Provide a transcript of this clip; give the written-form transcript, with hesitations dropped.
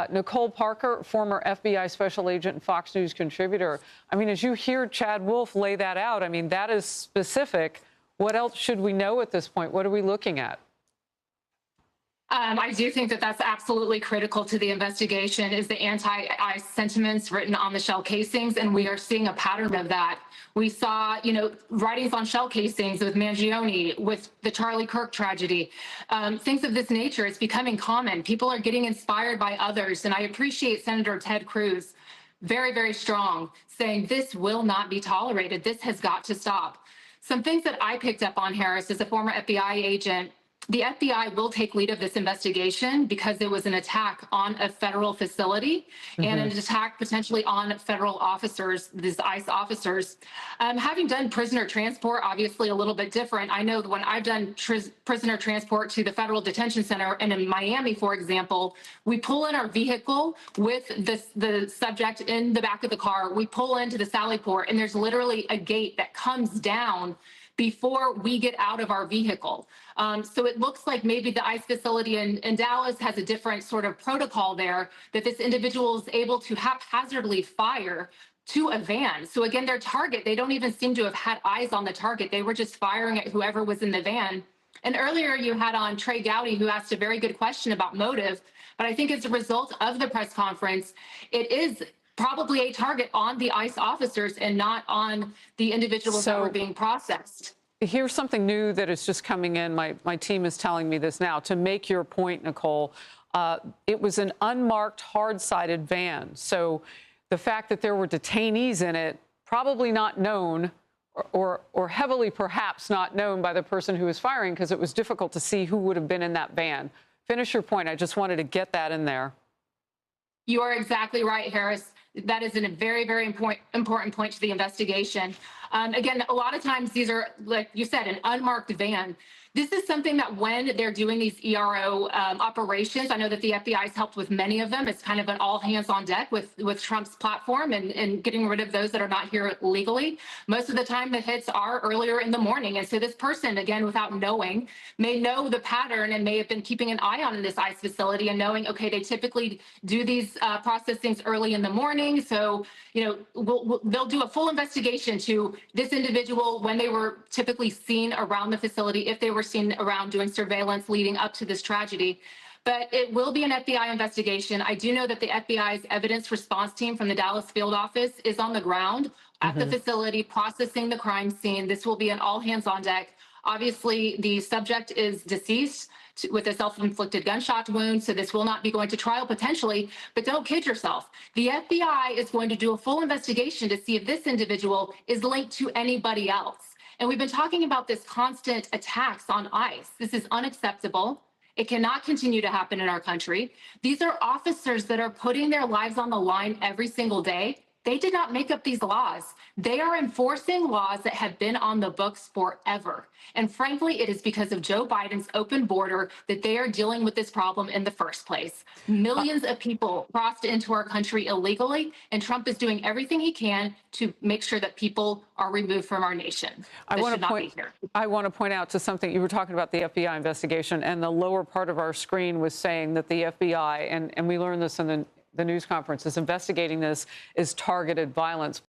Nicole Parker, former FBI special agent and Fox News contributor. I mean, as you hear Chad Wolf lay that out, I mean, that is specific. What else should we know at this point? What are we looking at? I do think that that's absolutely critical to the investigation is the anti-ICE sentiments written on the shell casings, and we are seeing a pattern of that. We saw, writings on shell casings with Mangione, with the Charlie Kirk tragedy, things of this nature. It's becoming common. People are getting inspired by others, and I appreciate Senator Ted Cruz, very, very strong, saying this will not be tolerated. This has got to stop. Some things that I picked up on, Harris, as a former FBI agent. The FBI will take lead of this investigation because it was an attack on a federal facility and an attack potentially on federal officers, these ICE officers. Having done prisoner transport, obviously a little bit different. I know when I've done prisoner transport to the federal detention center and in Miami, for example, we pull in our vehicle with the subject in the back of the car. We pull into the Sally Port and there's literally a gate that comes down before we get out of our vehicle. So it looks like maybe the ICE facility in Dallas has a different sort of protocol there, that this individual is able to haphazardly fire to a van. So again, their target, they don't even seem to have had eyes on the target. They were just firing at whoever was in the van. And earlier you had on Trey Gowdy, who asked a very good question about motive. But I think as a result of the press conference, it is probably a target on the ICE officers and not on the individuals that were being processed. Here's something new that is just coming in. My team is telling me this now. To make your point, Nicole, it was an unmarked, hard-sided van. So the fact that there were detainees in it, probably not known or heavily perhaps not known by the person who was firing, because it was difficult to see who would have been in that van. Finish your point. I just wanted to get that in there. You are exactly right, Harris. That is a very, very important point to the investigation. Again, a lot of times these are, like you said, an unmarked van. This is something that when they're doing these ERO operations, I know that the FBI has helped with many of them. It's kind of an all hands on deck with Trump's platform and getting rid of those that are not here legally. Most of the time the hits are earlier in the morning. And so this person, again, without knowing, may know the pattern and may have been keeping an eye on this ICE facility and knowing, okay, they typically do these processings early in the morning. So, they'll do a full investigation to this individual when they were typically seen around the facility, if they were seen around doing surveillance leading up to this tragedy. But it will be an FBI investigation. I do know that the FBI's evidence response team from the Dallas field office is on the ground at the facility processing the crime scene. This will be an all hands on deck. Obviously, the subject is deceased with a self-inflicted gunshot wound, so this will not be going to trial potentially, but don't kid yourself. The FBI is going to do a full investigation to see if this individual is linked to anybody else. And we've been talking about this constant attacks on ICE. This is unacceptable. It cannot continue to happen in our country. These are officers that are putting their lives on the line every single day. They did not make up these laws. They are enforcing laws that have been on the books forever. And frankly, it is because of Joe Biden's open border that they are dealing with this problem in the first place. Millions of people crossed into our country illegally, and Trump is doing everything he can to make sure that people are removed from our nation. I want to point out to something. You were talking about the FBI investigation, and the lower part of our screen was saying that the FBI, and we learned this in the news conference, is investigating this, is targeted violence.